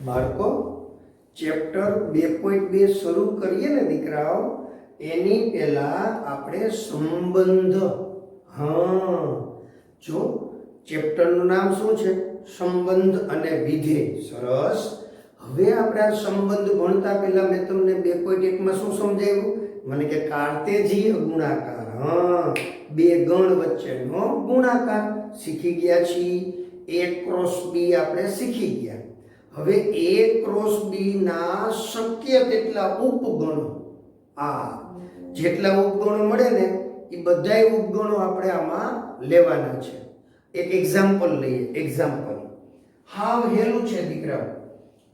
બાળકો ચેપ્ટર 2.2 શરૂ કરીએ ને દીકરાઓ, એની પહેલા આપણે સંબંધ, જો ચેપ્ટરનું નામ શું છે? સંબંધ અને વિધેય. સરસ. હવે આપણે આ સંબંધ ભણતા પહેલા મેં તમને 2.1 માં શું સમજાવ્યું? મને કે કાર્તેજીય ગુણાકાર, બે ગણ વચ્ચેનો ગુણાકાર શીખી ગયા છીએ. A ક્રોસ B આપણે શીખી ગયા. હવે A ક્રોસ B ના શક્ય તેટલા ઉપગણો, જેટલા ઉપગણો મળે ને એ બધાય ઉપગણો આપણે આમાં લેવાના છે. એક એક્ઝામ્પલ લઈએ. એક્ઝામ્પલ હાવ હેલું છે દીકરાઓ.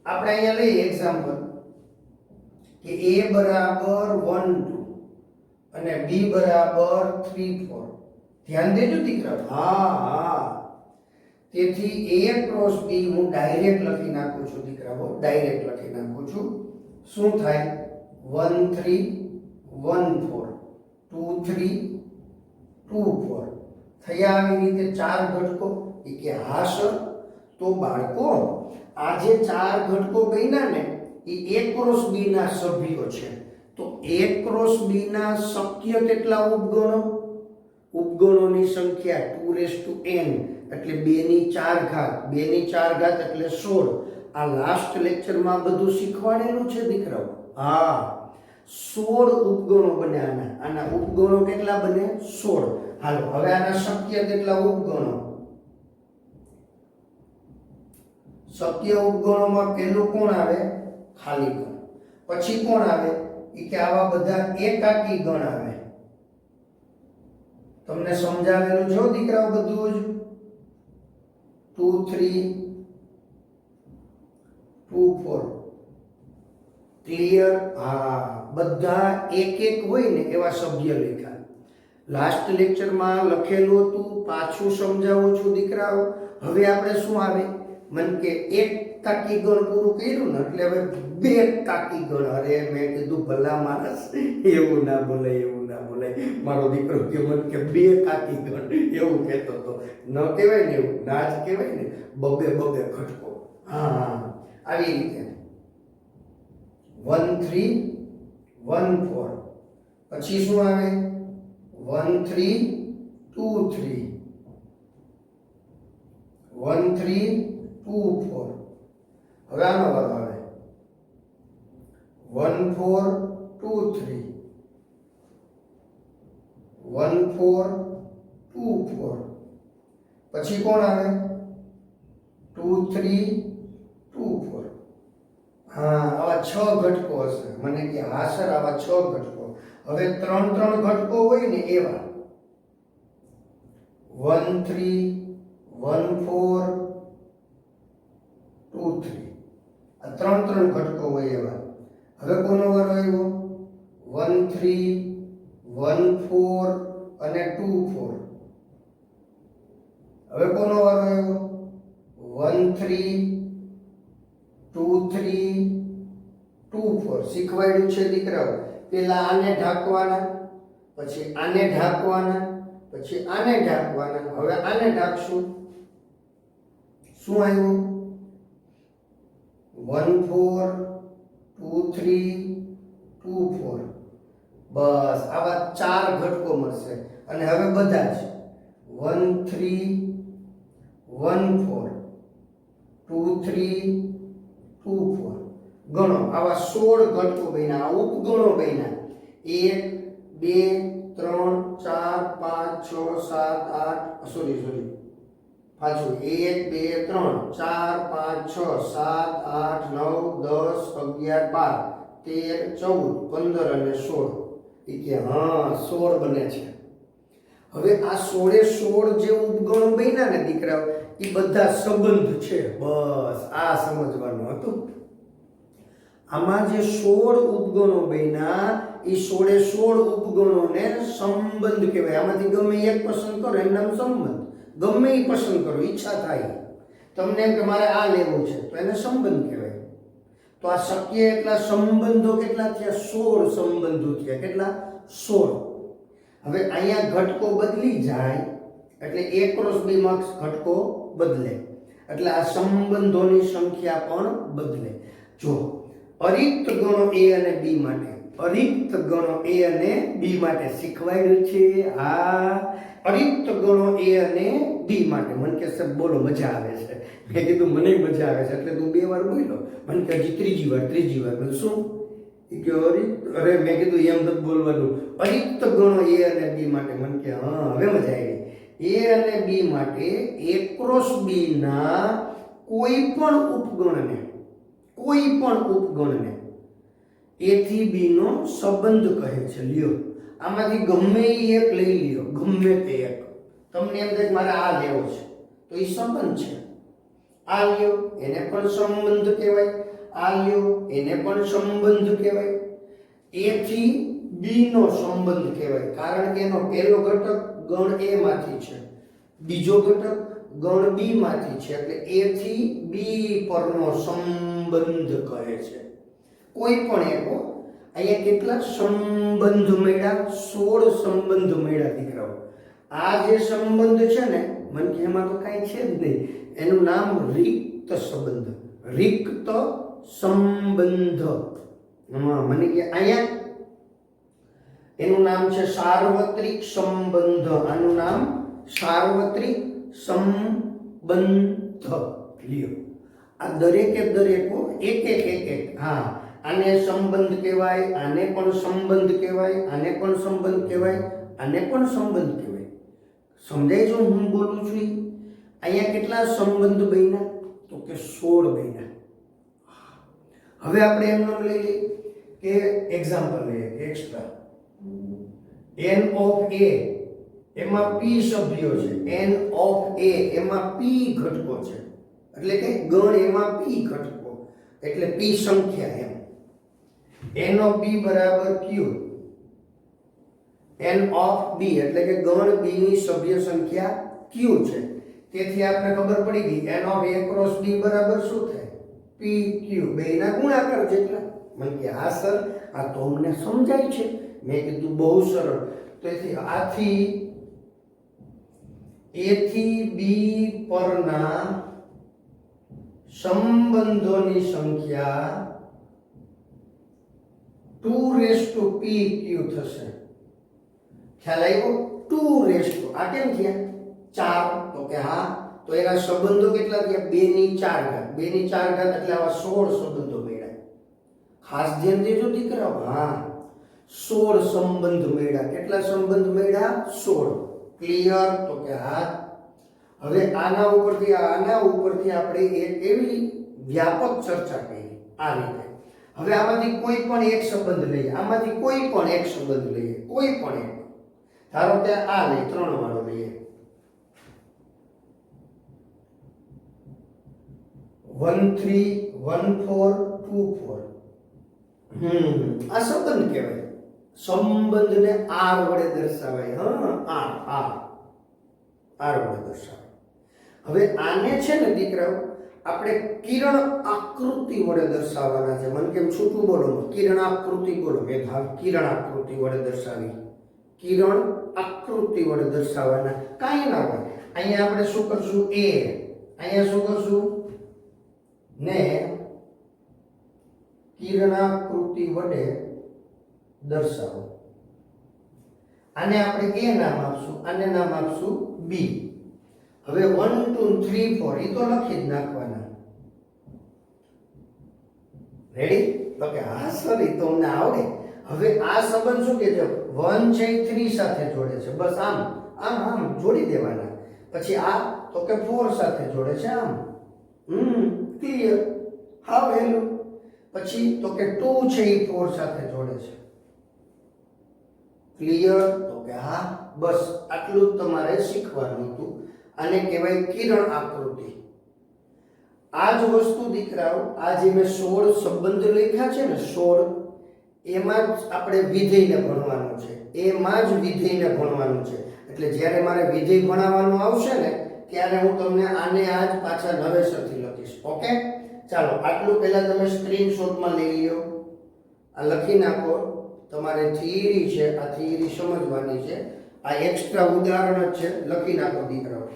આપણે અહીંયા લઈએ એક્ઝામ્પલ કે A બરાબર 1 2 અને B બરાબર 3 4. ધ્યાન દેજો દીકરાઓ. તેથી A ક્રોસ B હું ડાયરેક્ટ લખી નાખું છું દીકરાઓ, ડાયરેક્ટ લખી નાખું છું. શું થાય? 1 3 1 4 2 3 2 4 થયા. આવી રીતે ચાર ઘટકો. એ કે હા સર, તો બાળકો આ જે ચાર ઘટકો બન્યા ને એ A ક્રોસ B ના સભ્યો છે. તો A ક્રોસ B ના શક્ય કેટલા ઉપગણો? ઉપગણોની સંખ્યા 2n એટલે 2 ની 4 ઘાત. 2 ની 4 ઘાત એટલે 16. આ લાસ્ટ લેક્ચરમાં બધું શીખવાડેલું છે દીકરાઓ. 16 ઉપગણો બને આના ઉપગણો કેટલા બને? 16. હાલો હવે આના શક્ય કેટલા ઉપગણો? શક્ય ઉપગણોમાં પહેલું કોણ આવે? ખાલી ગણ. પછી કોણ આવે? એ કે આવા બધા એકાકી ગણ આવે. તમને સમજાવેલું છો દીકરાઓ બધું જ. 2 3 2 4 ક્લિયર? બધા એક એક હોય ને એવા સભ્ય લખ્યા. લાસ્ટ લેક્ચરમાં લખેલું હતું, પાછું સમજાવું છું દીકરાઓ. હવે આપણે શું આવે? મન કે એક કાકી ગણ પૂરું કર્યું ને એટલે હવે બે કાકી ગણ. અરે મેં કીધું ભલા માણસ, એવું ના બોલે, એવું ના બોલે. મારો દીકરો કે મન કે બે કાકી ગણ એવું કહેતો હતો. ન કહેવાય ને એવું, ના જ કહેવાય ને. બબે ઘટકો. આવી રીતે 1 3 1 4 પછી શું આવે? 1 3 2 3 1 3 2 4. હવે આનો વારો આવે 1 4 2 3 1 4 2 4. પછી કોણ આવે? 2 3 2 4. આવા 6 ઘટકો હશે. મને કે હા સર આવા 6 ઘટકો. હવે 3 ઘટકો હોય ને એવા 1 3 1 4 2 3. આ 3 ઘટકો હોય એવા. હવે કોનો વારો આવ્યો? 1 3 1 4 અને 2 4. હવે કોનો વારો આવ્યો? 1 3 2 3 2 4. શીખવાડ્યું છે દીકરાઓ. પેલા આને ઢાંકવાના, પછી આને ઢાંકવાના, પછી આને ઢાંકવાના. હવે આને ઢાંકશું. શું આવ્યું? 1 4 2 3 2 4. બસ આવા 4 ઘટકો મળશે. અને હવે બધા જ 1 3 1 4 2 3 2 4 ગણો. આવા 16 ઘટકો બન્યા. આ ઉપગણો બન્યા. 1 2 3 4 5 6 7 8 સોરી પાછું 1 2 3 4 5 6 7 8 9 10 11 12 13 14 15 અને 16. એ કે 16 બને છે. હવે આ 16 જે ઉપગણો બન્યા ને દીકરાઓ એ બધા સંબંધ છે. બસ આ સમજવાનું હતું. આમાં જે 16 ઉપગણો બન્યા એ 16 ઉપગણોને સંબંધ કહેવાય. આમાંથી ગમે એક પસંદ કરો એનું નામ સંબંધ. ગમે એ પસંદ કરો, ઈચ્છા થાય તમને કે મારે આ લેવું છે તો એને સંબંધ કહેવાય. તો આ શક્ય એટલા સંબંધો કેટલા થયા? 16 સંબંધો થયા. કેટલા? 16. હવે અહીંયા ઘટકો બદલી જાય એટલે A ક્રોસ B માં ઘટકો બદલે, એટલે આ સંબંધોની સંખ્યા પણ બદલે. જો અરિક્ત ગણો A અને B માટે, અરિક્ત ગણો A અને B માટે શીખવાડ્યું છે. આ અરિક્ત ગણો A અને B માટે. મને કે સર બોલો મજા આવે છે. મેં કીધું મને મજા આવે છે એટલે તું 2 વાર બોલ્યો. મને કે હજી ત્રીજી વાર મેં શું કે અરે મેં કીધું એમ નથી બોલવાનું. અરિક્ત ગણો A અને B માટે. મને કે હા હવે મજા આવી. A અને B માટે A ક્રોસ B ના કોઈ પણ ઉપગણને A થી B નો સંબંધ કહે છે. લ્યો આમાંથી ગમે એક લઈ લ્યો, ગમે તે એક. તમને એમ થાય મારે આ લેવો છે તો એ સંબંધ છે. આ લ્યો એને પણ સંબંધ કહેવાય, આ લ્યો એને પણ સંબંધ કહેવાય. A થી B નો સંબંધ કહેવાય કારણ કે એનો પહેલો ઘટક ગણ A માંથી છે, બીજો ઘટક ગણ B માંથી છે, એટલે A થી B પરનો સંબંધ કહે છે. કોઈ પણ એક. અહીંયા કેટલા સંબંધ મળ્યા? 16 સંબંધ મળ્યા દીકરાઓ. આ જે સંબંધ છે ને મને કે એમાં તો કાંઈ છે જ નહીં. એનું નામ રિક્ત સંબંધ, રિક્ત સંબંધ. મને કે અહીંયા એનું નામ છે સાર્વત્રિક સંબંધ. આનું નામ સાર્વત્રિક સંબંધ. લ્યો આ દરેકે દરેકો એક. હા આને સંબંધ કહેવાય, આને પણ સંબંધ કહેવાય, આને પણ સંબંધ કહેવાય, આને પણ સંબંધ કહેવાય. સમજાય જો હું બોલું છું? અહીંયા કેટલા સંબંધ બન્યા? તો કે 16 બન્યા. હવે આપણે એમનો લઈ લઈએ કે એક્ઝામ્પલ લઈએ એક્સ્ટ્રા. n ઓફ A એમાં p સભ્યો છે, n ઓફ A એમાં p ઘટકો છે, એટલે કે ગણ એમાં p ઘટકો, એટલે p સંખ્યા એમ. n of B બરાબર q, n of B એટલે કે ગણ B ની સભ્ય સંખ્યા q છે. તેથી આપણે ખબર પડી ગઈ n of A cross B બરાબર શું થાય? PQ. બેના ગુણાકાર જેટલા. મને કે હા સર આ તો અમને સમજાય છે. મેં કીધું બહુ સરળ. તેથી આથી A થી B પરના સંબંધોની સંખ્યા 2PQ થશે. ખ્યાલ આવ્યો? 2 આ કેમ થયા? 4. તો કે હા, તો એના સંબંધો કેટલા થયા? 2 ની 4 ઘાત. 2 ની 4 ઘાત એટલે આવા 16 સંબંધો મળ્યા. ખાસ ધ્યાન દેજો દીકરાઓ. હા 16 સંબંધ મળ્યા. કેટલા સંબંધ મળ્યા? 16. ક્લિયર? તો કે હા. હવે આના ઉપરથી આપણે એક એવી વ્યાપક ચર્ચા કરી આ રીતે. હવે આમાંથી કોઈ પણ એક સંબંધ લઈએ, કોઈ પણ એક. ધારો કે આ લઈ 3 વાળો લઈએ. 1 3 1 4 2 4. આ સંબંધ કહેવાય. સંબંધને r વડે દર્શાવાય. r વડે દર્શાવાય. હવે આને છે ને દીકરાઓ આપણે કિરણ આકૃતિ વડે દર્શાવવાના છે. મને કેમ છૂટું બોલો? કિરણ આકૃતિ બોલો. મેં કિરણ આકૃતિ વડે દર્શાવી. કિરણ આકૃતિ વડે દર્શાવવાના. કાંઈ ના હોય. અહીંયા આપણે શું કરશું? A. અહીંયા શું કરશું? ને કિરણાકૃતિ વડે દર્શાવો. આને આપણે A નામ આપશું, આને નામ આપશું B. હવે 1 2 3 4 એ તો લખી જ નાખવાના. રેડી? તો કે હા સર એ તો અમને આવડે. હવે આ સંબંધ શું કે છે? 1 છે 3 સાથે જોડે છે. બસ આમ જોડી દેવાના. પછી આ તો કે 4 સાથે જોડે છે. આમ ક્લિયર? હા વેલું. પછી તો કે 2 છે એ 4 સાથે જોડે છે. ક્લિયર? તો કે હા. બસ આટલું જ તમારે શીખવાનું હતું. આને કહેવાય કિરણ આકૃતિ. આ જ વસ્તુ દીકરાઓ, આ જે મેં 16 સંબંધ લખ્યા છે ને 16, એમાં જ આપણે વિધેયને ભણવાનું છે. એટલે જ્યારે મારે વિધેય ભણાવવાનું આવશે ને ત્યારે હું તમને આને આજ પાછા નવેસરથી લખીશ. ઓકે? ચાલો આટલું પહેલા તમે સ્ક્રીનશોટમાં લઈ લ્યો. આ લખી નાખો. તમારે થિયરી છે, આ થિયરી સમજવાની છે. આ એક્સ્ટ્રા ઉદાહરણ જ છે, લખી નાખો દીકરાઓ.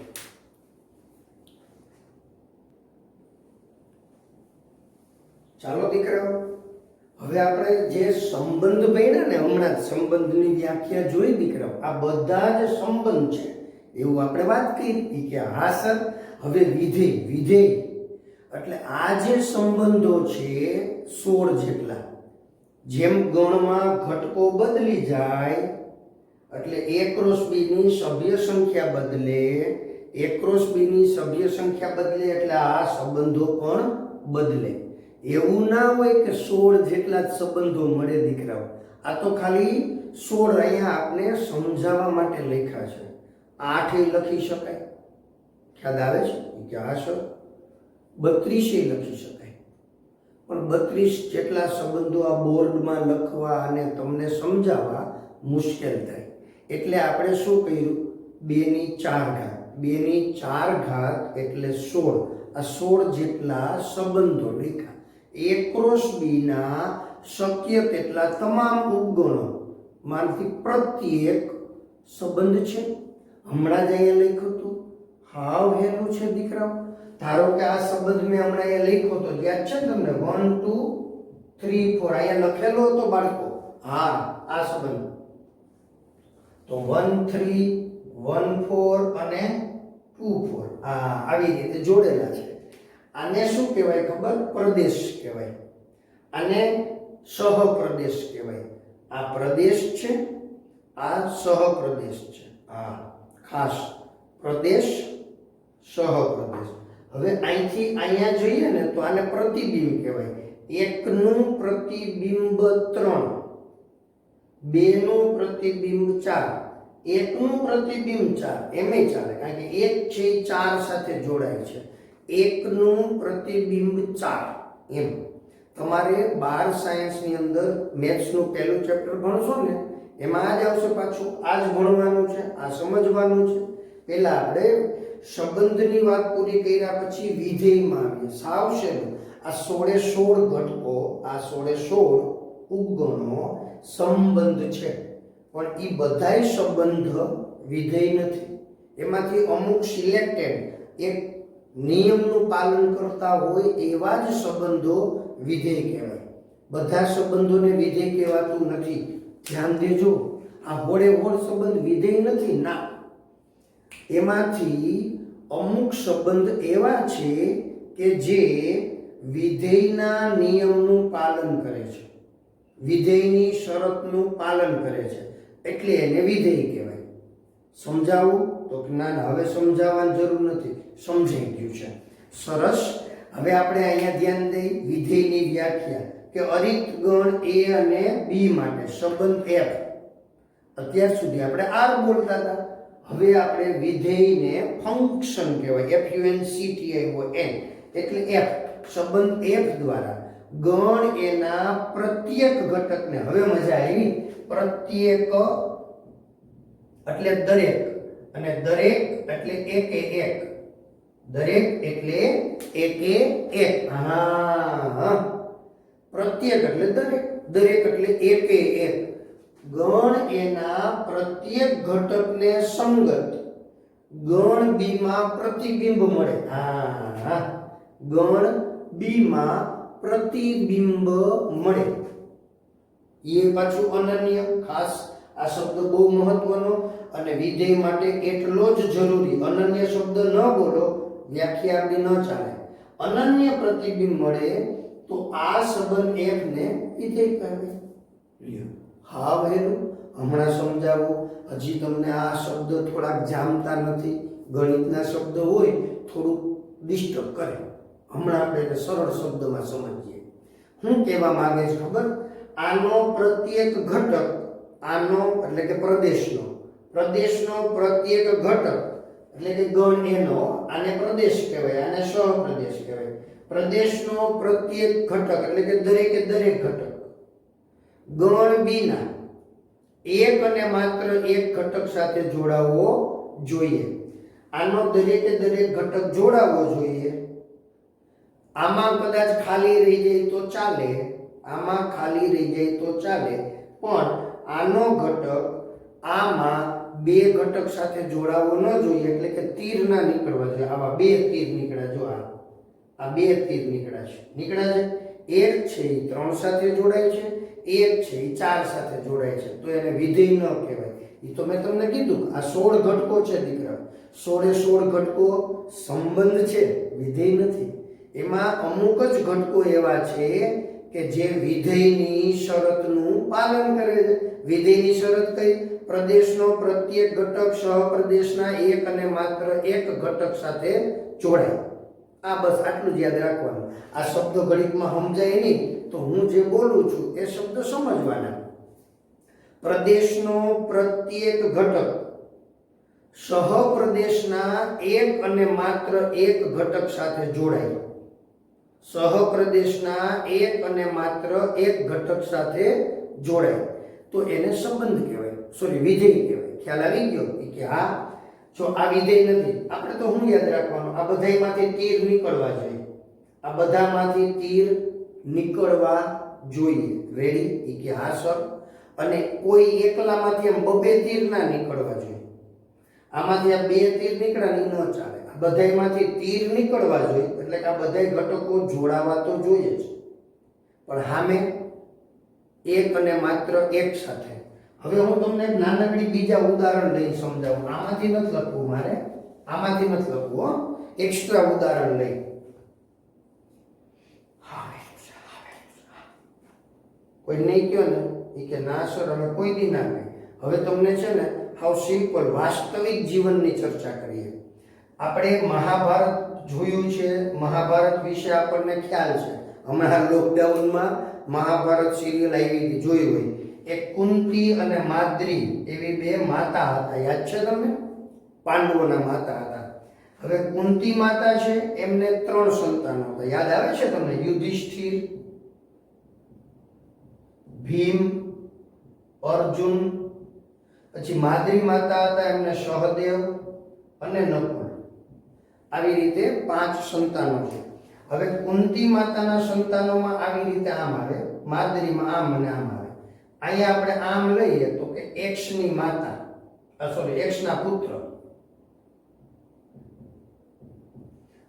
ચાલો દીકરાઓ, હવે આપણે જે સંબંધ ભણ્યા ને હમણાં સંબંધની વ્યાખ્યા જોઈ દીકરાઓ, આ બધા જ સંબંધ છે એવું આપણે વાત કરી કે હા સર. હવે વિધેય એટલે આ જે સંબંધો છે 16 જેટલા, જેમ ગણમાં ઘટકો બદલી જાય એટલે a ક્રોસ b ની સભ્ય સંખ્યા બદલે, a ક્રોસ b ની સભ્ય સંખ્યા બદલે એટલે આ સંબંધો પણ બદલે. એવું ના હોય કે 16 જેટલા જ સંબંધો મળે દીકરાઓ. આ તો ખાલી 16 અહીંયા આપણે સમજાવવા માટે લખ્યા છે. 8 એ લખી શકાય, ખ્યાલ આવે છે કે હા સર. 32 એ લખી શકાય, પણ 32 જેટલા સંબંધો આ બોર્ડમાં લખવા અને તમને સમજાવવા મુશ્કેલ થાય. એટલે આપણે શું કર્યું, 2 ની 4 ઘાત, 2 ની 4 ઘાત એટલે 16. આ 16 જેટલા સંબંધો લખ્યા. a ક્રોસ b ના શક્ય તેટલા તમામ ઉપગણો માંથી પ્રત્યેક સંબંધ છે. હમણાં જ અહીંયા લખ્યું હતું, હાવ હેલું છે દીકરાઓ. ધારો કે આ સંબંધ મેં હમણાં અહીંયા લખ્યો તો, યાદ છે ને તમને? 1 2 3 4 અહીંયા લખેલો હતો બાળકો. હા, આ સંબંધ તો 1 3 1 4 અને 2 4 આવી રીતે જોડેલા છે. આને શું કહેવાય ખબર? પ્રદેશ કહેવાય. આને સહપ્રદેશ કહેવાય. આ પ્રદેશ છે, આ સહપ્રદેશ છે. હા, ખાસ પ્રદેશ, સહપ્રદેશ. હવે અહીંથી અહીંયા જોઈએ ને તો આને પ્રતિબિંબ કહેવાય. 1 નું પ્રતિબિંબ 3, 2 નું પ્રતિબિંબ 4, 1 નું પ્રતિબિંબ 4 એમ ચાલે, કારણ કે 1 છે 4 સાથે જોડાય છે. 1 નું પ્રતિબિંબ 4 એમ. તમારે 12 સાયન્સની અંદર મેથ્સનું પહેલું ચેપ્ટર ભણશો ને એમાં આ જ આવશે પાછું. આ જ ભણવાનું છે, આ સમજવાનું છે. પહેલા આપણે સંબંધની વાત પૂરી કર્યા પછી વિધેયમાં આવીએ. સાવ સહેલું. આ 16 ઘટકો, આ 16 ઉપગણો સંબંધ છે, પણ એ બધાય સંબંધ વિધેય નથી. એમાંથી અમુક સિલેક્ટેડ એક નિયમનું પાલન કરતા હોય એવા જ સંબંધો વિધેય કહેવાય. બધા સંબંધોને વિધેય કહેવાતું નથી. ધ્યાન દેજો, આ હોળે હોળ સંબંધ વિધેય નથી ના. એમાંથી અમુક સંબંધ એવા છે કે જે વિધેયના નિયમનું પાલન કરે છે, વિધેયની શરતનું પાલન કરે છે, એટલે એને વિધેય કહેવાય. સમજાવું તો ના, હવે સમજાવવાની જરૂર નથી, સમજાઈ ગયું છે. સરસ. હવે આપણે અહીંયા ધ્યાન દઈ વિધેયની વ્યાખ્યા કે અરિક્ત ગણ a અને b માટે સંબંધ f. અત્યાર સુધી આપણે r બોલતા હતા. હવે આપણે વિધેયને ફંક્શન કહેવાય, FUNCTION એટલે f. સંબંધ f દ્વારા ગણ એના પ્રત્યેક ઘટકને, હવે મજા આવી, પ્રત્યેક એટલે દરેક, અને દરેક એટલે એકે એક, દરેક એટલે એકે એક. હા, પ્રત્યેક એટલે દરેક, દરેક એટલે એકે એક. ગણ એના પ્રત્યેક ઘટકને સંગત ગણ b માં પ્રતિબિંબ મળે. હા, ગણ b માં પ્રતિબિંબ મળે. એ પાછું અનન્ય. ખાસ આ શબ્દ બહુ મહત્વનો અને વિધેય માટે એટલો જ જરૂરી. અનન્ય શબ્દ ન બોલો, વ્યાખ્યા આપણી ન ચાલે. અનન્ય પ્રતિબિંબ મળે તો આ સંબંધ f ને વિધેય કહેવાય. હા વહેલું, હમણાં સમજાવું. હજી તમને આ શબ્દ થોડાક જામતા નથી, ગણિતના શબ્દ હોય થોડુંક ડિસ્ટર્બ કરે. હમણાં આપણે એને સરળ શબ્દમાં સમજીએ. શું કહેવા માંગે છે ખબર? આનો પ્રત્યેક ઘટક, આનો એટલે કે પ્રદેશનો પ્રત્યેક ઘટક એટલે કે ગણ એનો, આને પ્રદેશ કહેવાય, આને સહપ્રદેશ કહેવાય. પ્રદેશનો પ્રત્યેક ઘટક એટલે કે દરેકે દરેક ઘટક ગણ b ના એક અને માત્ર એક ઘટક સાથે જોડાવવો જોઈએ. આનો દરેકે દરેક ઘટક જોડાવવો જોઈએ. આમાં કદાચ ખાલી રહી જાય તો ચાલે, આમાં ખાલી રહી જાય તો ચાલે, પણ આનો ઘટક આમાં બે ઘટક સાથે જોડાવો ન જોઈએ, એટલે કે તીર ના નીકળવા જોઈએ. આવા બે તીર નીકળ્યા, જો આ બે તીર નીકળ્યા છે. એક છે એ 3 સાથે જોડાય છે, એક છે એ 4 સાથે જોડાય છે, તો એને વિધેય ન કહેવાય. એ તો મેં તમને કીધું, આ 16 ઘટકો છે દીકરા, 16 ઘટકો સંબંધ છે, વિધેય નથી. એમાં અમુક જ ઘટકો એવા છે કે જે વિધેયની શરતનું પાલન કરે છે. વિધેયની શરત કઈ? પ્રદેશનો પ્રત્યેક ઘટક સહપ્રદેશના એક અને માત્ર એક ઘટક સાથે જોડાય. આ બસ આટલું જ યાદ રાખવાનું. આ શબ્દ ઘડીકમાં સમજાય નહીં, તો હું જે બોલું છું એ શબ્દ સમજવાના. પ્રદેશનો પ્રત્યેક ઘટક સહપ્રદેશના એક અને માત્ર એક ઘટક સાથે જોડાય. સહપ્રદેશના એક અને માત્ર એક ઘટક સાથે જોડાય તો એને સંબંધ કહેવાય, સોરી વિધેય કહેવાય. ખ્યાલ આવી ગયો કે હા, જો આ વિધેય નથી, આપણે તો શું યાદ રાખવાનું? આ બધામાંથી તીર નીકળવા જોઈએ, આ બધામાંથી તીર નીકળવા જોઈએ. રેડી? કે હા સર. અને કોઈ એકલામાંથી એમ બબે તીર ના નીકળવા જોઈએ. આમાંથી આ બે તીર નીકળ્યા ન ચાલે, આ બધામાંથી તીર નીકળવા જોઈએ, એટલે કે આ બધા ઘટકો જોડાવા તો જોઈએ જ, પણ સામે એક અને માત્ર એક સાથે. હવે હું તમને નાનકડી બીજા ઉદાહરણ લઈ સમજાવું. આમાંથી નથી લખવું મારે, આમાંથી નથી લખવું, એક્સ્ટ્રા ઉદાહરણ લઈ. કોઈ નહીં કયો ને એ કે ના સર અમે કોઈ દી ના કહી. હવે તમને છે ને હાવ સિમ્પલ વાસ્તવિક જીવનની ચર્ચા કરીએ. આપણે મહાભારત જોયું છે, મહાભારત વિશે આપણને ખ્યાલ છે. હમણાં લોકડાઉનમાં મહાભારત સિરિયલ આવી હતી, જોઈ હોય. એક કુંતી અને માદ્રી એવી બે માતા હતા, યાદ છે તમને? પાંડવોના માતા હતા. હવે કુંતી માતા છે, એમને 3 સંતાનો હતા, યાદ આવે છે તમને? યુધિષ્ઠિર, ભીમ, અર્જુન. પછી માદ્રી માતા હતા, એમને સહદેવ અને નકુલ. આવી રીતે 5 સંતાનો છે. હવે કુંતી માતાના સંતાનોમાં આવી રીતે આમ આવે, માદ્રીમાં આમ અને આમ આવે. અહીંયા આપણે આમ લઈએ તો કે એક્સ ની માતા, સોરી એક્સ ના પુત્ર.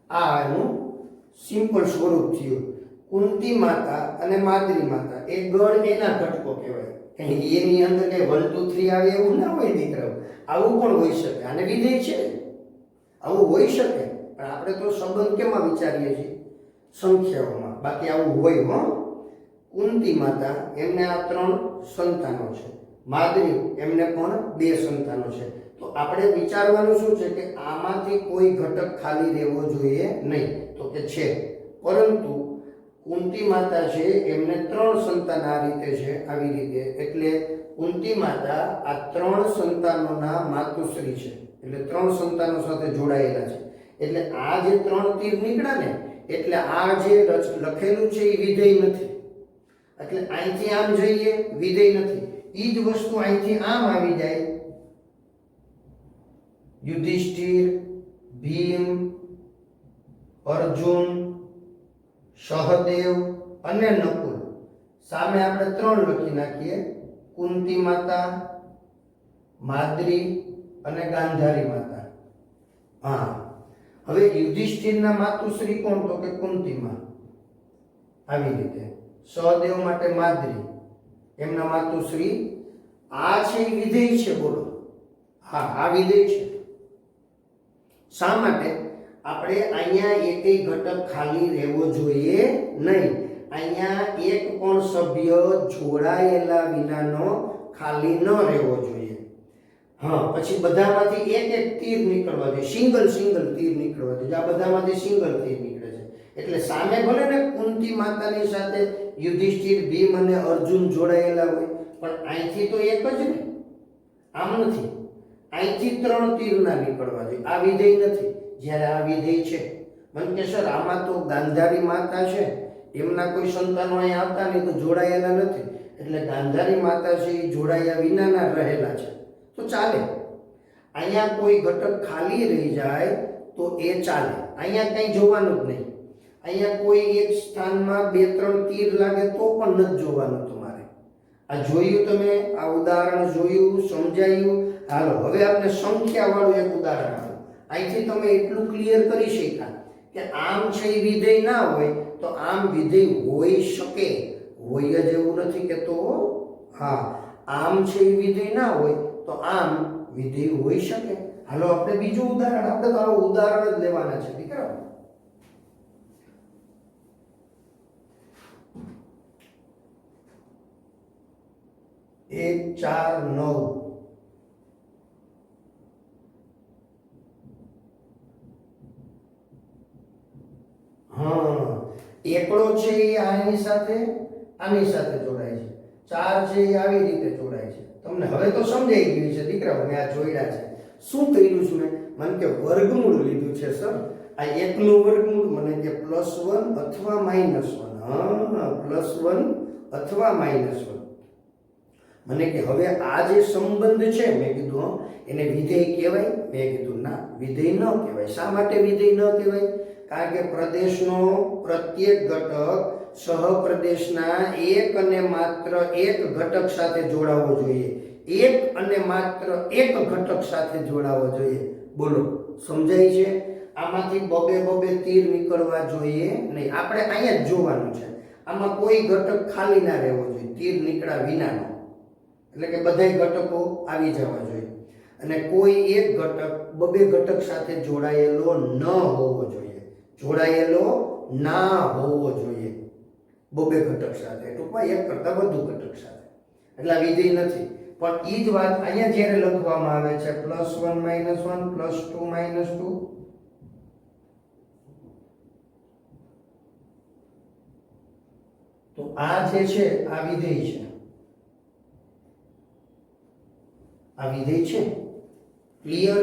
આ એનું સિમ્પલ સ્વરૂપ થયું. કુંતી માતા અને માદ્રી માતા એ ગણ એના ઘટકો કહેવાય. એની અંદર કઈ 1 2 3 આવે એવું ના હોય દીકરાઓ. આવું પણ હોઈ શકે, આને વિધેય છે, આવું હોઈ શકે. પણ આપણે તો સંબંધ કેમાં વિચારીએ છીએ? સંખ્યાઓમાં. બાકી આવું હોય હો. કુંતી માતા એમને આ 3 સંતાનો છે, માદ્રી એમને પણ 2 સંતાનો છે. તો આપણે વિચારવાનું શું છે કે આમાંથી કોઈ ઘટક ખાલી રહેવો જોઈએ નહીં, તો કે છે. પરંતુ કુંતી માતા છે એમને 3 સંતાન આ રીતે છે, આવી રીતે. એટલે કુંતી માતા આ 3 સંતાનોના માતુશ્રી છે, એટલે 3 સંતાનો સાથે જોડાયેલા છે. એટલે આ જે 3 તીર નીકળ્યા ને, એટલે આ જે લખેલું છે એ વિધેય નથી. એટલે અહીંથી આમ જઈએ, વિધેય નથી. એ જ વસ્તુ અહીંથી આમ આવી જાય, યુધિષ્ઠિર, ભીમ, અર્જુન, સહદેવ અને નકુલ. સામે આપણે 3 લખી નાખીએ, કુંતી માતા, માદ્રી અને ગાંધારી માતા. હા, હવે યુધિષ્ઠિરના માતુશ્રી કોણ? તો કે કુંતીમાં. આવી રીતે સહદેવ માટે માદ્રી, એમના માતુશ્રી. આ છે એ વિધેય છે, બોલો. હા, આ વિધેય છે. શા માટે? આપણે અહીંયા એકેય ઘટક ખાલી રહેવો જોઈએ નહીં. અહીંયા એક પણ સભ્ય જોડાયેલા વિનાનો ખાલી ન રહેવો જોઈએ. હા, પછી બધામાંથી એક તીર નીકળવા જોઈએ, સિંગલ તીર નીકળવા જોઈએ. આ બધામાંથી સિંગલ તીર નીકળે છે. એટલે સામે ભલે ને કુંતી માતાની સાથે યુધિષ્ઠિર, ભીમ અને અર્જુન જોડાયેલા હોય, પણ અહીંથી તો એક જ ને, આમ નથી. અહીંથી 3 તીર ના નીકળવા જોઈએ. આ વિધેય નથી. જ્યારે આ વિધેય છે, મને કે સર આમાં તો ગાંધારી માતા છે, એમના કોઈ સંતાનો અહીંયા આવતા નહીં, તો જોડાયેલા નથી. એટલે ગાંધારી માતા છે એ જોડાયા વિનાના રહેલા છે, તો ચાલે. અહીંયા કોઈ ઘટક ખાલી રહી જાય તો એ ચાલે. અહીંયા કંઈ જોવાનું જ નહીં. અહીંયા કોઈ એક સ્થાનમાં 2 3 તીર લાગે તો પણ નથી જોવાનું તમારે. આ જોયું તમે, આ ઉદાહરણ જોયું, સમજાયું. હાલો હવે આપણે સંખ્યા વાળું એક ઉદાહરણ આપો. અહીંથી તમે એટલું ક્લિયર કરી શક્યા કે આમ છે એ વિધેય ના હોય તો આમ વિધેય હોઈ શકે. હોય જ એવું નથી કે તો હા, આમ છે એ વિધેય ના હોય તો આમ વિધેય હોઈ શકે. હાલો આપણે બીજું ઉદાહરણ, આપણે તો આવું ઉદાહરણ જ લેવાના છે દીકરા. 1 4 9 હા, એકડો છે એ આની સાથે જોડાય છે, 4 છે એ આવી રીતે જોડાય છે. તમને હવે તો સમજાઈ ગયું છે દીકરાઓ, મેં આ જોડ્યા છે. શું કર્યું છું મેં? મને કે વર્ગમૂળ લીધું છે સર. આ એકનું વર્ગમૂળ મને કે +1 અથવા -1. હા, +1 અથવા -1. મને કે હવે આ જે સંબંધ છે, મેં કીધું એને વિધેય કહેવાય? મેં કીધું ના, વિધેય ન કહેવાય. શા માટે વિધેય ન કહેવાય? કારણ કે પ્રદેશનો પ્રત્યેક ઘટક સહપ્રદેશના એક અને માત્ર એક ઘટક સાથે જોડાવો જોઈએ. એક અને માત્ર એક ઘટક સાથે જોડાવો જોઈએ. બોલો, સમજાય છે? આમાંથી બબે તીર નીકળવા જોઈએ નહીં. આપણે અહીંયા જ જોવાનું છે. આમાં કોઈ ઘટક ખાલી ના રહેવો જોઈએ, તીર નીકળ્યા વિનાનો. એટલે કે બધાય ઘટકો આવી જવા જોઈએ અને કોઈ એક ઘટક બબે ઘટક સાથે જોડાયેલો ન હોવો જોઈએ. જોડાયેલો ના હોવો જોઈએ બબે ઘટક સાથે, ટૂંકમાં એક કરતાં વધુ ઘટક સાથે. એટલે આ વિધેય નથી. પણ એ જ વાત અહીંયા જ્યારે લખવામાં આવે છે +1 -1 +2 -2, તો આ જે છે આ વિધેય છે. આ વિધેય છે. ક્લિયર?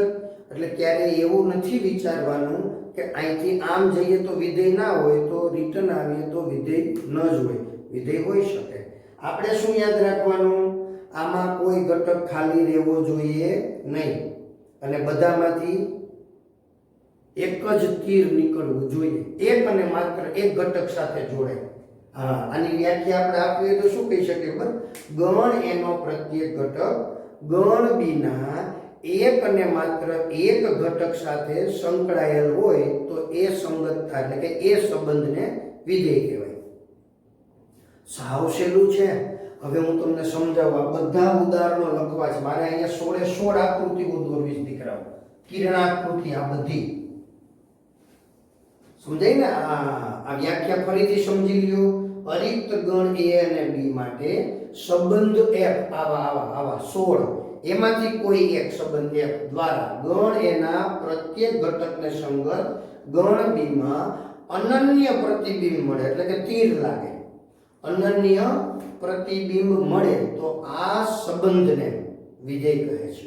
એટલે ક્યારે એવું નથી વિચારવાનું કે અહીંથી આમ જઈએ તો વિધેય ના હોય, તો રિટર્ન આવીએ તો વિધેય ન જ હોય. વિધેય હોઈ શકે. આપણે શું યાદ રાખવાનું? આમાં કોઈ ઘટક ખાલી રહેવો જોઈએ નહીં અને બધામાંથી એક જ તીર નીકળવું જોઈએ. એક અને માત્ર એક ઘટક સાથે જોડે. હા, આની વ્યાખ્યા આપણે આપીએ તો શું કહી શકીએ ખબર? ગણ એનો પ્રત્યેક ઘટક ગણ બીના એક અને માત્ર એક ઘટક સાથે સંકળાયેલ હોય તો એ સંગતતા એટલે કે એ સંબંધને વિધેય કહેવાય. સાવ સહેલું છે. હવે હું તમને સમજાવવા બધા ઉદાહરણો લખવા છે. મારે અહીંયા 16 આકૃતિઓ દોરવી દીકરાઓ. કિરણાકૃતિ આ બધી સમજાય ને? આ વ્યાખ્યા ફરીથી સમજી લ્યો. અરિક્ત ગણ A અને B માટે સંબંધ F આવા 16, એમાંથી કોઈ એક સંબંધ F દ્વારા ગણ A ના પ્રત્યેક ઘટકને સંગત ગણ B માં અનન્ય પ્રતિબિંબ મળે, એટલે કે તીર લાગે, અનન્ય પ્રતિબિંબ મળે તો આ સંબંધને વિધેય કહે છે.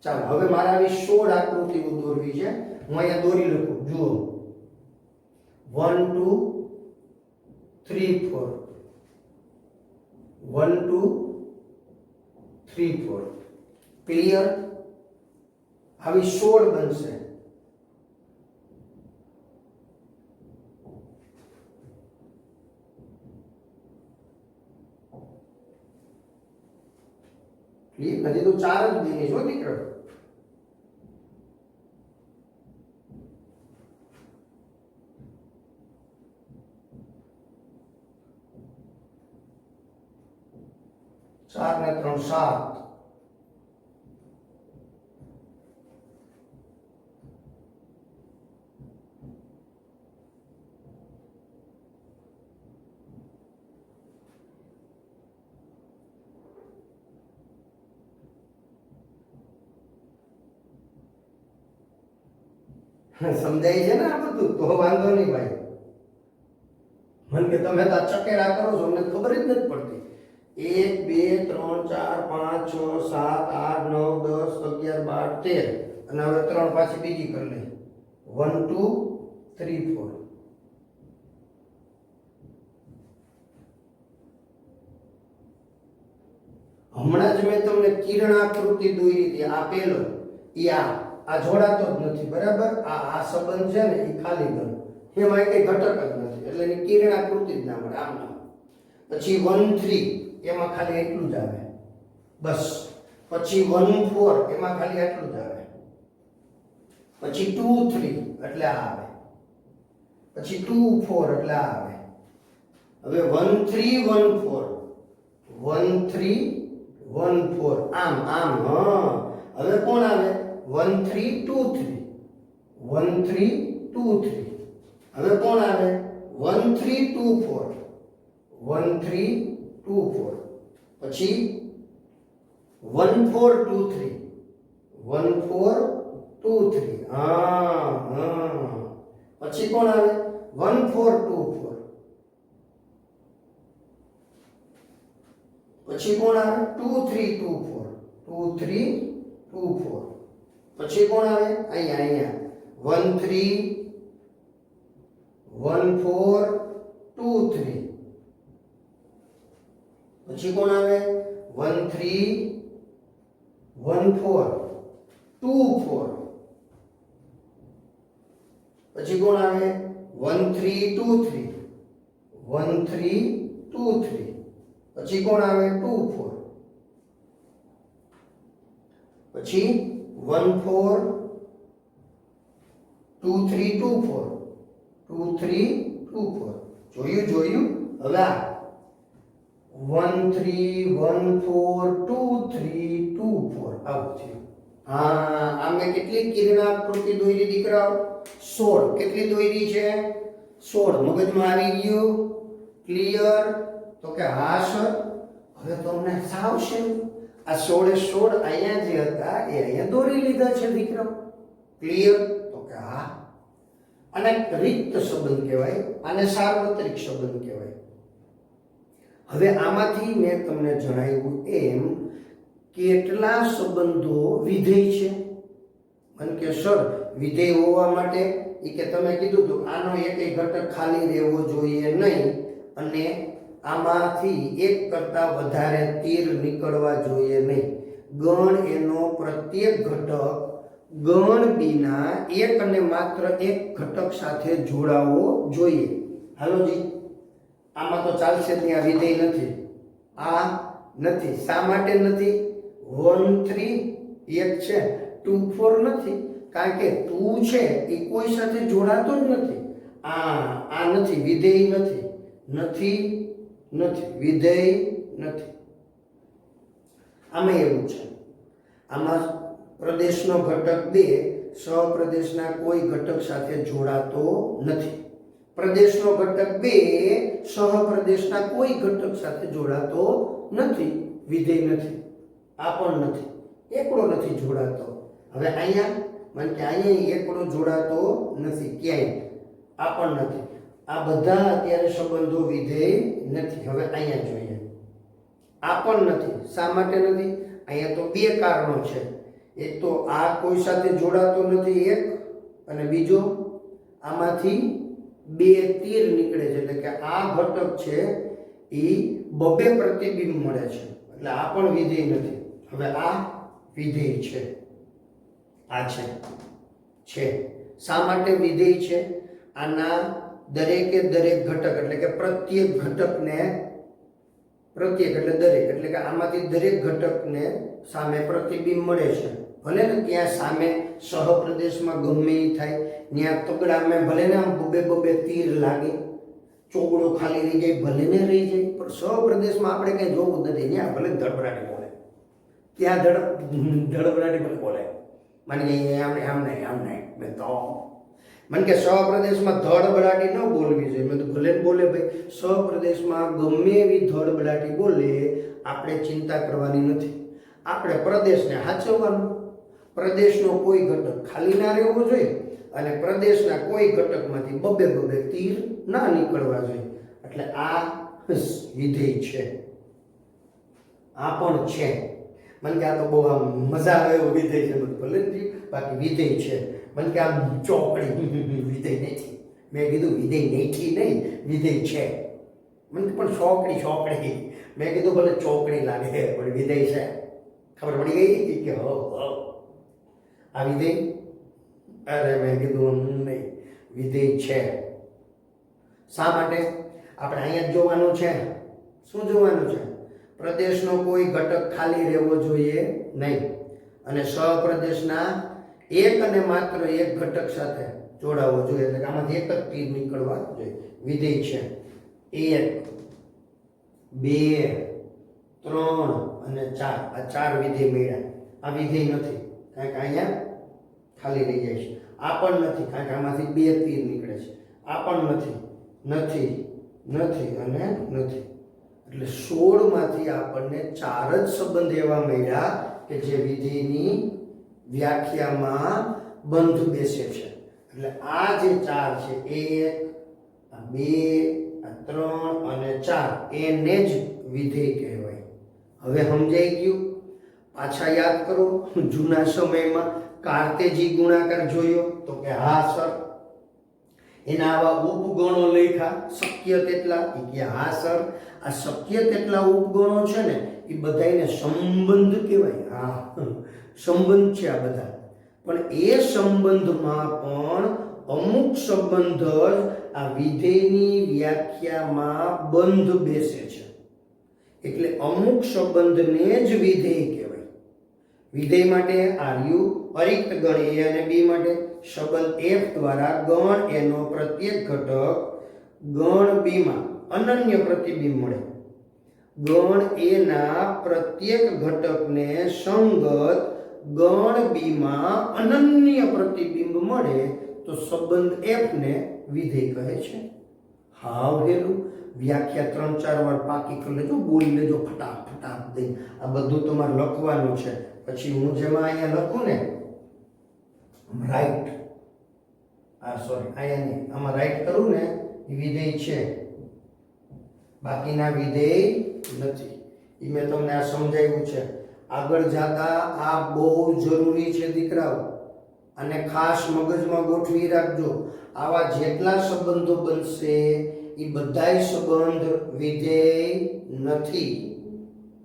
ચાલો હવે મારે આવી 16 આકૃતિઓ દોરવી છે. હું અહીંયા દોરી લખું. જુઓ, 1 2 3 4 1 2 3 4. ક્લિયર? આવી 16 બનશે. ક્લિયર? હજી તો 4 જ બની છો દીકરો. ચાર ને 3 7. સમજાય છે ને આ બધું? તો વાંધો નહીં ભાઈ. મને કે તમે તો ચકેડા કરો છો, અમને ખબર જ નથી પડતી. 1 2 3 4 5 6 7 8 9 10 11 12 13 અને હવે 3 પાછી બીજી કરી લઈ. 1 2 3 4. હમણાં જ મેં તમને કિરણાકૃતિ દોરી હતી. આ પેલો આ જોડાતો જ નથી, બરાબર? આ સંબંધ છે ને એ ખાલી ગણ, એમાં કઈ ઘટક જ નથી, એટલે એની કિરણાકૃતિ જ ના મળે. આમ પછી 1 3 એમાં ખાલી એટલું જ આવે બસ. પછી 1 4 એમાં ખાલી એટલું જ આવે. પછી 2 3 એટલે આ આવે. પછી 2 4 એટલે આ આવે. હવે 1 3 1 4 1 3 1 4 આમ આમ. હા હવે કોણ આવે? 1 3 2 3 1 3 2 3. હવે કોણ આવે? 1 3 2 4 1 3 2 4. પછી 1 4 2 3 1 4 2 3. હા. પછી કોણ આવે? 1 4 2 4. પછી કોણ આવે? 2 3 2 4 2 3 2 4. પછી કોણ આવે? અહીંયા 1 3 1 4 2 3. પછી કોણ આવે? 1 3 1 4 2 4. પછી કોણ આવે? 1 3 2 3 1 3 2 3. પછી કોણ આવે? 2 4. પછી 1 4 2 3 2 4 2 3 2 4. જોયું. હવે આ 1 3 1 4 2 3 2 4 આવું થયું. હા આ મેં કેટલી કિરણાકૃતિ દોરી દીકરાઓ? 16. કેટલી દોરી છે? 16. મગજમાં આવી ગયું? ક્લિયર? તો કે હા સર. હવે તમને સાવ છે આ 16 અહીંયા જે હતા એ અહીંયા દોરી લીધા છે દીકરાઓ. ક્લિયર? તો કે હા. આને રિક્ત સંબંધ કહેવાય, આને સાર્વત્રિક સંબંધ કહેવાય. હવે આમાંથી મેં તમને જણાવ્યું એમ કેટલા સંબંધો વિધેય છે? મને કે સર વિધેય હોવા માટે એ કે તમે કીધું તો આનો એક ઘટક ખાલી રહેવો જોઈએ નહીં અને આમાંથી એક કરતા વધારે તીર નીકળવા જોઈએ નહીં. ગણ એનો પ્રત્યેક ઘટક ગણ બીના એક અને માત્ર એક ઘટક સાથે જોડાવો જોઈએ. હાલો જી, આમાં તો ચાલશે જ નહીં. આ વિધેય નથી, આ નથી. શા માટે નથી? 1 3 એક છે, 2 4 નથી. કારણ કે 2 છે એ કોઈ સાથે જોડાતો જ નથી. આ નથી, વિધેય નથી. વિધેય નથી. આમાં એવું છે, આમાં પ્રદેશનો ઘટક 2 સહપ્રદેશના કોઈ ઘટક સાથે જોડાતો નથી. પ્રદેશનો ઘટક 2 સહપ્રદેશના કોઈ ઘટક સાથે જોડાતો નથી. વિધેય નથી. આ પણ નથી, એકડો નથી જોડાતો. હવે અહીંયા મને કે અહીંયા એકડો જોડાતો નથી ક્યાંય. આ પણ નથી. આ બધા અત્યારે સંબંધો વિધેય નથી. હવે અહીંયા જોઈએ, આ પણ નથી. શા માટે નથી? અહીંયા તો 2 કારણો છે. એક તો આ કોઈ સાથે જોડાતો નથી એક, અને બીજો આમાંથી 2 તીર નીકળે છે, એટલે કે આ ઘટક છે એ 2 પ્રતિબિંબ મળે છે, એટલે આ પણ વિધેય નથી. હવે આ વિધેય છે, આ છે. શા માટે વિધેય છે? આના દરેકે દરેક ઘટક એટલે કે પ્રત્યેક ઘટકને, પ્રત્યેક એટલે દરેક, એટલે કે આમાંથી દરેક ઘટકને સામે પ્રતિબિંબ મળે છે. ભલે ને ત્યાં સામે સહપ્રદેશમાં ગમે એ થાય, ત્યાં તગડામાં ભલે ને આમ 2 તીર લાગે, ચોગડો ખાલી રહી જાય, ભલે ને રહી જાય, પણ સહપ્રદેશમાં આપણે કંઈ જોવું જ નથી. ત્યાં ભલે ધડબડાટી બોલે, ત્યાં ધડબડાટી ભલે બોલે. મને કે આમ નહીં મેં તો મને કે સહપ્રદેશમાં ધડબડાટી ન બોલવી જોઈએ. મેં તો ભલે બોલે ભાઈ, સહપ્રદેશમાં ગમે એવી ધડબડાટી બોલે, આપણે ચિંતા કરવાની નથી. આપણે પ્રદેશને સાચવવાનું. પ્રદેશનો કોઈ ઘટક ખાલી ના રહેવો જોઈએ અને પ્રદેશના કોઈ ઘટકમાંથી 2 તીર ના નીકળવા જોઈએ. એટલે આ વિધેય છે. આ પણ છે. મને કે આ તો બહુ આમ મજા આવે એવું વિધેય છે. ભલે બાકી વિધેય છે. મને કે આમ ચોકડી વિધેય નથી. મેં કીધું વિધેય નહીં, વિધેય છે. મને પણ ચોકડી. મેં કીધું ભલે ચોકડી લાગે પણ વિધેય છે. ખબર પડી ગઈ કે હો આ વિધેય? અરે મેં કીધું નહીં, વિધેય છે. શા માટે? આપણે અહીંયા જ જોવાનું છે. શું જોવાનું છે? પ્રદેશનો કોઈ ઘટક ખાલી રહેવો જોઈએ નહીં અને સહપ્રદેશના એક અને માત્ર એક ઘટક સાથે જોડાવવો જોઈએ, એટલે કે આમાંથી એક જ તીર નીકળવા જોઈએ. વિધેય છે 1 2 3 અને 4. આ 4 વિધેય મળ્યા. આ વિધેય નથી કારણ કે અહીંયા ખાલી રહી જાય છે. આ પણ નથી કારણ કે આમાંથી 2 તીર નીકળે છે. આ પણ નથી અને નથી. એટલે 16 માંથી આપણને 4 જ સંબંધ એવા મળ્યા કે જે વિધેયની વ્યાખ્યામાં બંધ બેસે છે. એટલે આ જે 4 છે 1 2 3 અને 4 એને જ વિધેય કહેવાય. હવે સમજાઈ ગયું? પાછા યાદ કરો, જૂના સમયમાં કાર્તેજી ગુણાકાર જોયો તો કે હા સર, એના આવા ઉપગણો લખ્યા શક્ય તેટલા, કે હા સર આ શક્ય તેટલા ઉપગણો છે ને એ બધાને સંબંધ કહેવાય. હા સંબંધ છે આ બધા, પણ એ સંબંધમાં પણ અમુક સંબંધ જ આ વિધેયની વ્યાખ્યામાં બંધ બેસે છે. એટલે અમુક સંબંધને જ વિધેય કહેવાય. વિધેય માટે આર્યુ અરિક્ત ગણ A અને B માટે સંબંધ F દ્વારા ગણ A નો પ્રત્યેક ઘટક ગણ B માં અનન્ય પ્રતિબિંબ મળે. ગણ A ના પ્રત્યેક ઘટકને સંગત ગણ B માં અનન્ય પ્રતિબિંબ મળે તો સંબંધ F ને વિધેય કહે છે. હાવ હેલું. વ્યાખ્યા 3-4 વાર પાકી કરી લેજો, બોલી લેજો ફટાફટ દઈ. આ બધું તમારે લખવાનું છે. પછી હું જેમાં અહીંયા લખું ને રાઈટ, અહીંયા નહીં, આમાં રાઈટ કરું ને એ વિધેય છે, બાકીના વિધેય નથી. એ મેં તમને આ સમજાવ્યું છે. આગળ જતા આ બહુ જરૂરી છે દીકરાઓ, અને ખાસ મગજમાં ગોઠવી રાખજો. આવા જેટલા સંબંધો બનશે એ બધાય સંબંધ વિધેય નથી.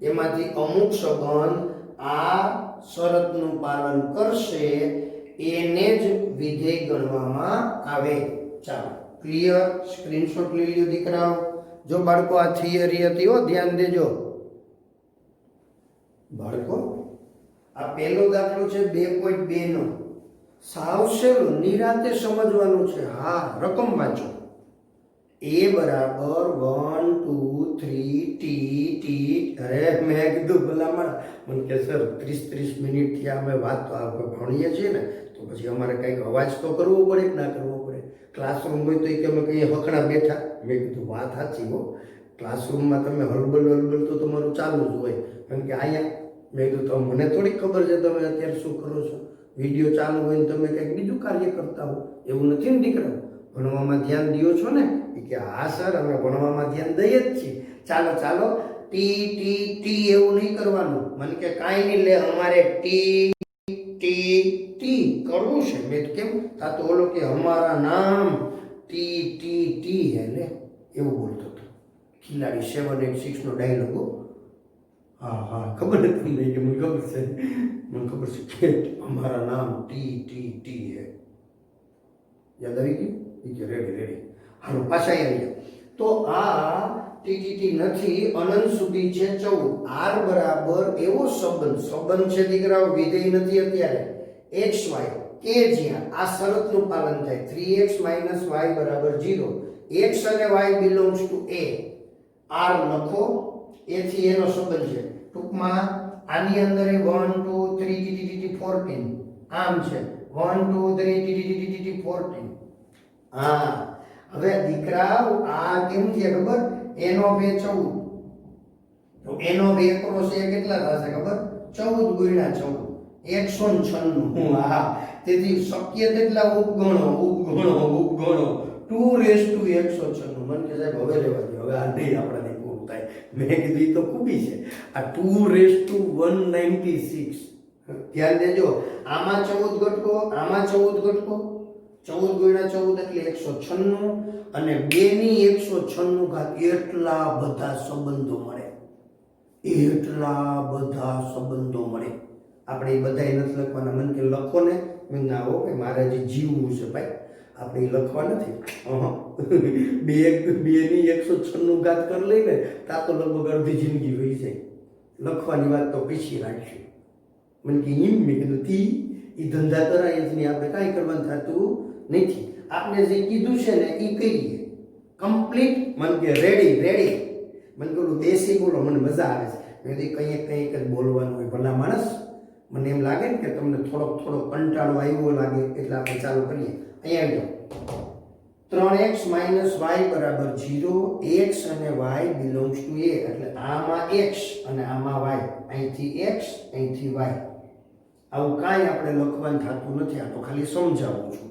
એમાંથી અમુક સંબંધ આ શરતનું પાલન કરશે એને જ વિધેય ગણવામાં આવે. ચાલો ક્લિયર? સ્ક્રીનશોટ લઈ લ્યો દીકરાઓ. જો બાળકો આ થિયરી હતી હો, ધ્યાન દેજો બાળકો. આ પહેલો દાખલો છે 2.2 નો. સાવ સહેલું, નિરાતે સમજવાનું છે. હા, રકમ વાંચો. A બરાબર 1 2 3 ટી. અરે મેં કીધું ભલામણ મને કે સર 30 મિનિટથી અમે વાત ભણીએ છીએ ને તો પછી અમારે કંઈક અવાજ તો કરવો પડે કે ના કરવો પડે. ક્લાસરૂમ હોય તો કે અમે કહીએ હકડા બેઠા. મેં કીધું વાત સાચી હો, ક્લાસરૂમમાં તમે હલબલ તો તમારું ચાલુ જ હોય. કારણ કે અહીંયા મેં કીધું તો મને થોડી ખબર છે તમે અત્યારે શું કરો છો. વિડીયો ચાલુ હોય ને તમે કંઈક બીજું કાર્ય કરતા હો, એવું નથી ને દીકરા? ભણવામાં ધ્યાન દો છો ને? કે હા સર અમે ભણવામાં ધ્યાન દઈએ જ છીએ. ચાલો ટી એવું નહીં કરવાનું. મને કે કાંઈ નહીં લે અમારે ટી કરવું છે. મેં કેમ તા તો ઓલો કે અમારા નામ ટી હે લે, એવું બોલતો હતો. ખિલાડી 786 નો ડાયલોગ. હા ખબર નથી તમને કે મને ખબર છે કે અમારા નામ ટી હે. યાદ આવી ગયું? કે રેડી. હાલો પાછા આવી ગયા. તો આ ટી નથી, અનંત સુધી છે 14. r બરાબર એવો સંબંધ છે દીકરાઓ, વિધેય નથી અત્યારે. xy કે જ્યાં આ શરતનું પાલન થાય 3x - y બરાબર 0, x અને y belongs to a. r લખો, a થી એનો સંબંધ છે. ટૂંકમાં આની અંદર 1 2 3 14 આમ છે. 1 2 3 14. હા, હવે દીકરા આ કેમ છે ખબર? એનો 2 14. તો એનો 2 ક્રોસ એ કેટલા થશે ખબર? 14 ગુણ્યા 14 196. હા, તેથી શક્ય તેટલા ઉપગણો 2 196. મને કે સાહેબ હવે રહેવા દો, હવે આ નહીં આપણાથી પૂરું થાય. મેં કીધું એ તો ખૂબી છે. આ 2 196. ધ્યાન દેજો, આમાં 14 ઘટકો, આમાં 14 ઘટકો. 14 ગુણ્યા 14 એટલે 196 અને 2 ની 196 ઘાત. એટલા બધા સંબંધો મળે, આપણે એ બધા નથી લખવાના. મને કે લખો ને. મેં ના હો ભાઈ, મારે હજી જીવવું છે ભાઈ. આપણે ઈ લખવા નથી. બેની 196 ઘાત કરી લઈને તા તો લગભગ અડધી જિંદગી વહી જાય. લખવાની વાત તો પીછી રાખશું. મને કે એમ મેં કીધું તી એ ધંધા કરાય જ નહીં, આપણે કાંઈ કરવાનું થતું નથી. આપણે જે કીધું છે ને એ કહીએ કમ્પ્લીટ. મને કે રેડી. મને પેલું દેશી બોલો, મને મજા આવે છે. મેં કીધું કંઈક જ બોલવાનું હોય. ભલા માણસ, મને એમ લાગે ને કે તમને થોડો કંટાળો આવ્યો લાગે, એટલે આપણે ચાલુ કરીએ. અહીંયા આવી 3x - y બરાબર 0, x અને y બિલોંગ્સ ટુ a. એટલે આમાં x અને આમાં y, અહીંથી x અહીંથી y. આવું કાંઈ આપણે લખવાનું થતું નથી, આ તો ખાલી સમજાવું છું.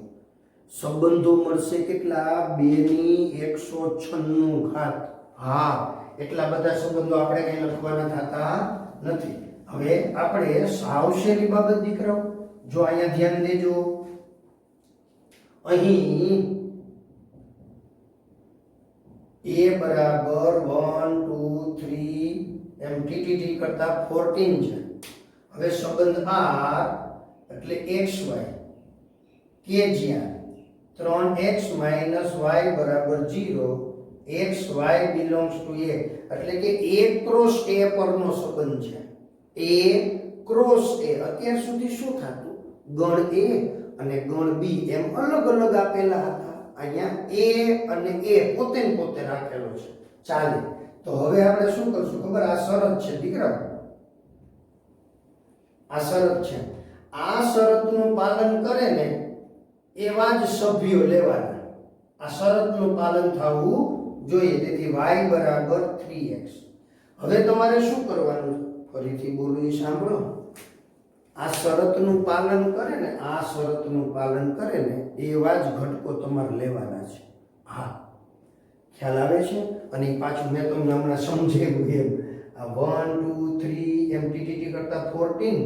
સંબંધો મળશે કેટલા? 2 ની 196 ઘાત. હા, એટલા બધા સંબંધો આપણે કંઈ લખવાના થતા નથી. હવે આપણે સાવચેતી બાબત દીકરાઓ, જો અહીંયા ધ્યાન દેજો. અહીં a બરાબર 1 2 3 એમ ટીટીટી કરતા 14 છે. હવે સંબંધ r એટલે xy કે જ્યાં 3x - y બરાબર 0, xy બિલોંગ્સ ટુ a. એટલે કે a ક્રોસ a પરનો સંબંધ છે. a cross a. અત્યાર સુધી શું થતું? ગણ a અને ગણ b એમ અલગ અલગ આપેલા હતા. અહીંયા a અને a પોતે ને પોતે રાખેલો છે. ચાલે, તો હવે આપણે શું કરશું ખબર? આ શરત છે દીકરા, આ શરત છે. આ શરતનું પાલન કરે ને એવા જ સભ્યો લેવાના. આ શરતનું પાલન થવું જોઈએ. તેથી y બરાબર 3x. હવે તમારે શું કરવાનું? ફરીથી બોલું, એ સાંભળો. આ શરતનું પાલન કરે ને, આ શરતનું પાલન કરે ને એવા જ ઘટકો તમારે લેવાના છે. હા, ખ્યાલ આવે છે? અને પાછું મેં તમને હમણાં સમજાવ્યું એમ, આ 1 2 3 એમ ટીટીટી કરતા 14,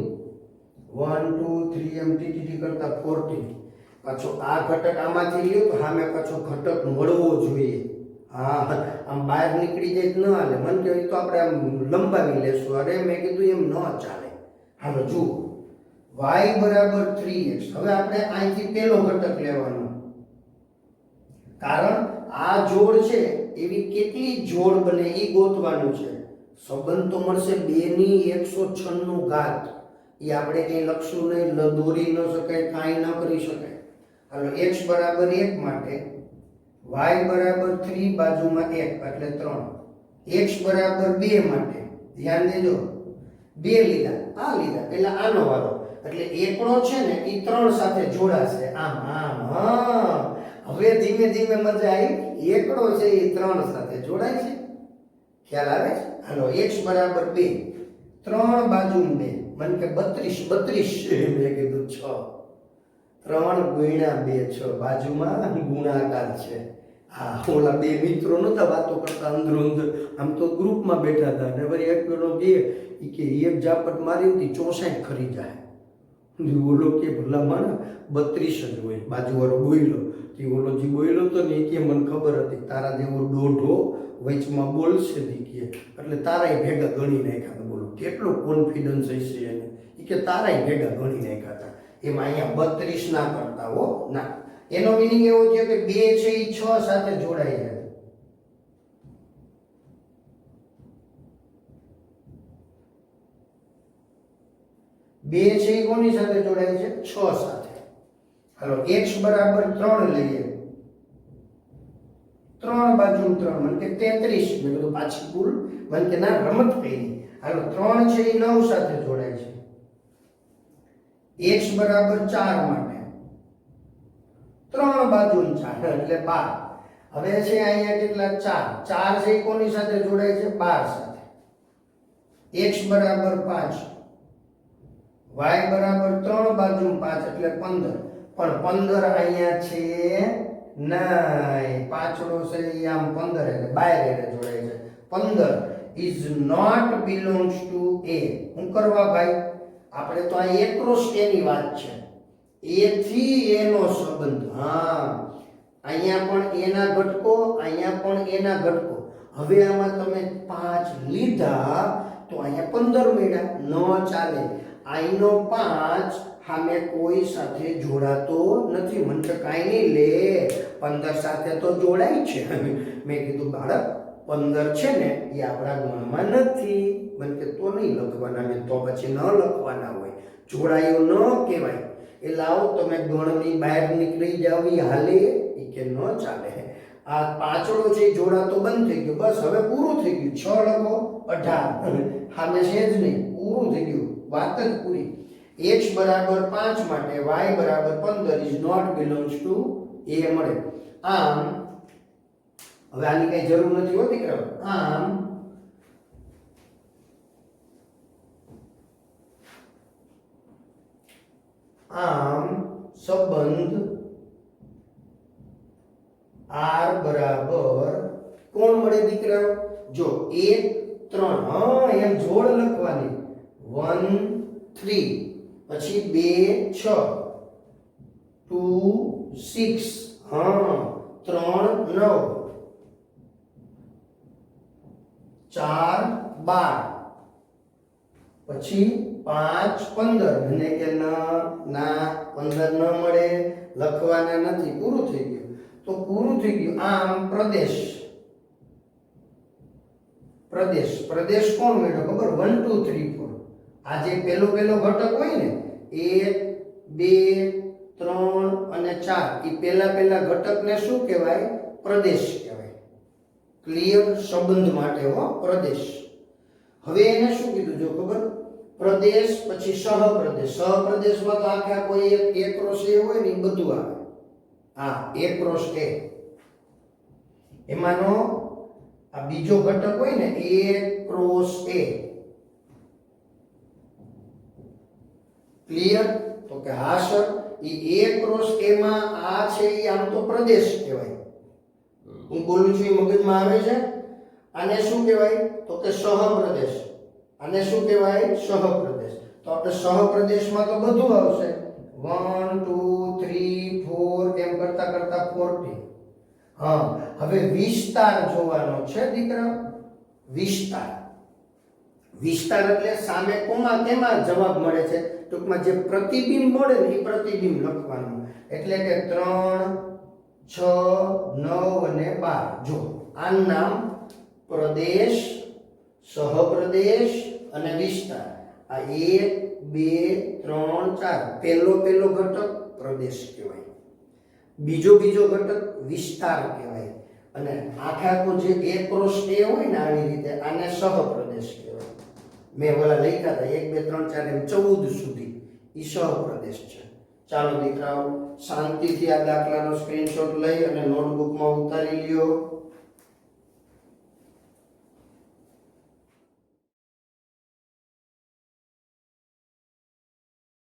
1 2 3 એમ ટીટીટી કરતા 14. પાછો આ ઘટક આમાંથી લ્યો તો સામે પાછો ઘટક મળવો જોઈએ. હા, આમ બહાર નીકળી જાય તો ન હાલે. મને કહેવાય તો આપણે આમ લંબાવી લેશું. અરે મેં કીધું એમ ન ચાલે. હાલો જુઓ, y બરાબર 3x. હવે આપણે અહીંથી પેલો ઘટક લેવાનો, કારણ આ જોડ છે એવી કેટલી જોડ બને એ ગોતવાનું છે. સંબંધ તો મળશે 2 ની 196 ઘાત. એ આપણે કંઈ લખશું નહીં, દોરી ન શકાય, કાંઈ ન કરી શકાય. હાલો, x બરાબર 1 માટે y બરાબર 3 બાજુમાં 1 એટલે 3. x બરાબર 2 માટે ધ્યાન દેજો, 2 લીધા, આ લીધા, એટલે આનો વારો. એટલે એકડો છે ને એ 3 સાથે જોડાશે. આમ આમ. હા, હવે ધીમે ધીમે મજા આવી. એકડો છે એ 3 સાથે જોડાય છે. ખ્યાલ આવે છે? હાલો, x બરાબર 2, 3 બાજુ 2, મને કે 32 મેં કીધું 6. 3 ગુણ્યા 2 6, બાજુમાં ગુણાકાર છે. હા, ઓલા બે મિત્રો નતા વાતો કરતા અંદરો અંદર, આમ તો ગ્રુપમાં બેઠા હતા. ને વળી એક પેલો કે એક ઝાપટ મારી હતી 64 ખરી જાય. ઓલો કે ભલા માણા 32 જ હોય. બાજુવાળો બોલ્યો કે ઓલો જે બોલ્યો તો ને એ કે મને ખબર હતી તારા જેવો દોઢો વચમાં બોલશે દી કે, એટલે તારાય ભેગા ગણી નાખ્યા. બોલો કેટલો કોન્ફિડન્સ હશે એને. એ કે તારાય ભેગા ગણી નાખ્યા હતા. એમાં અહીંયા 32 ના કરતા હો ના. એનો મીનિંગ એવો છે કે 2 છે એ 6 સાથે જોડાઈ જાય. બે છે એ કોની સાથે જોડાય છે? 6 સાથે. હાલો, x બરાબર 3 લઈએ. 3 બાજુ 3, મને કે 33. મેં કીધું પાછી ભૂલ. મને કે ના, રમત કરી. હાલો, 3 છે એ 9 સાથે જોડાય છે. x બરાબર 4 માટે 3 બાજુ 4 એટલે 12. હવે છે અહીંયા કેટલા? 4 છે એ કોની સાથે જોડાય છે? 12 સાથે. x બરાબર 5, y બરાબર 3 બાજુ 5 એટલે 15. પણ 15 અહીંયા છે નહીં, પાછળો છે એ આમ 15 એટલે બહાર જોડાય છે. 15 is not belongs to a. હું કરવા ભાઈ? આપણે તો આ એક્રોસ એની વાત છે. a થી a નો સંબંધ. હા, અહીંયા પણ એના ઘટકો, અહીંયા પણ એના ઘટકો. હવે આમાં તમે 5 લીધા તો અહીંયા 15 મળ્યા. ન ચાલે. અહીંનો 5 સામે કોઈ સાથે જોડાતો નથી. મને તો કાંઈ નહીં લે, 15 સાથે તો જોડાય છે. મેં કીધું બાળક 15 છે ને એ આપણા ગણમાં નથી. મને કે તો નહીં લખવાના. ને તો પછી ન લખવાના હોય, જોડાયો ન કહેવાય. એ લાવો તમે ગણની બહાર નીકળી જાવ, એ હાલે એ કે ન ચાલે. આ પાછળો છે જોડાતો બંધ થઈ ગયો, બસ હવે પૂરું થઈ ગયું. 6 લખો 18, સામે છે જ નહીં, પૂરું થઈ ગયું, વાત જ પૂરી. x બરાબર 5 માટે y બરાબર 15 is not belongs to a મળે. આમ હવે આની કઈ જરૂર નથી હો દીકરાઓ. આમ સંબંધ r બરાબર કોણ મળે દીકરાઓ? જો 1 3, હા એમ જોડ લખવાની. 1 3, પછી 2 6, 2 6, હા 3 9, 4 12, પછી 5 15. મને કે ના 15 ન મળે, લખવાના નથી, પૂરું થઈ ગયું. તો પૂરું થઈ ગયું. આમ પ્રદેશ પ્રદેશ કોણ મેળવ્યો ખબર? 1 2 3 4. આ જે પેલો ઘટક હોય ને 1 2 3 અને 4, એ પેલા ઘટકને શું કહેવાય? પ્રદેશ કહેવાય. ક્લિયર? સંબંધ માટે હો પ્રદેશ. હવે એને શું કીધું જો ખબર? પ્રદેશ પછી સહપ્રદેશ. સહપ્રદેશમાં તો આખા કોઈ એક ક્રોસ એ હોય ને એ બધું આવે. હા, એક ક્રોસ એ એમાંનો આ બીજો ઘટક હોય ને a ક્રોસ a. ક્લિયર? તો કે હા sir, A a cross a માં આ છે એ આમ તો પ્રદેશ કહેવાય. હું બોલું છું એ મગજમાં આવે છે. આને શું કહેવાય? તો કે સહપ્રદેશ. આને શું કહેવાય? સહપ્રદેશ. તો આપણે સહપ્રદેશમાં તો બધું આવશે. 1 2 3 4 એમ કરતા 40. હા, હવે વિસ્તાર જોવાનો છે દીકરા. વિસ્તાર એટલે સામે કોમાં કેમાં જવાબ મળે છે? ટૂંકમાં જે પ્રતિબિંબ મળે ને એ પ્રતિબિંબ લખવાનું. એટલે કે 3 6 9 અને 12. જો આનું નામ પ્રદેશ, સહપ્રદેશ અને વિસ્તાર. આ 1 2 3 4. પેલો ઘટક પ્રદેશ કહેવાય, બીજો ઘટક વિસ્તાર કહેવાય, અને આખા જે a ક્રોસ a હોય ને આવી રીતે આને સહપ્રદેશ કહેવાય. મેં ઓલા લખ્યા હતા 1 2 3 4 એમ 14 સુધી એ સહપ્રદેશ છે. ચાલો દીકરાઓ શાંતિથી આ દાખલાનો સ્ક્રીનશોટ લઈ અને નોટબુકમાં ઉતારી લ્યો.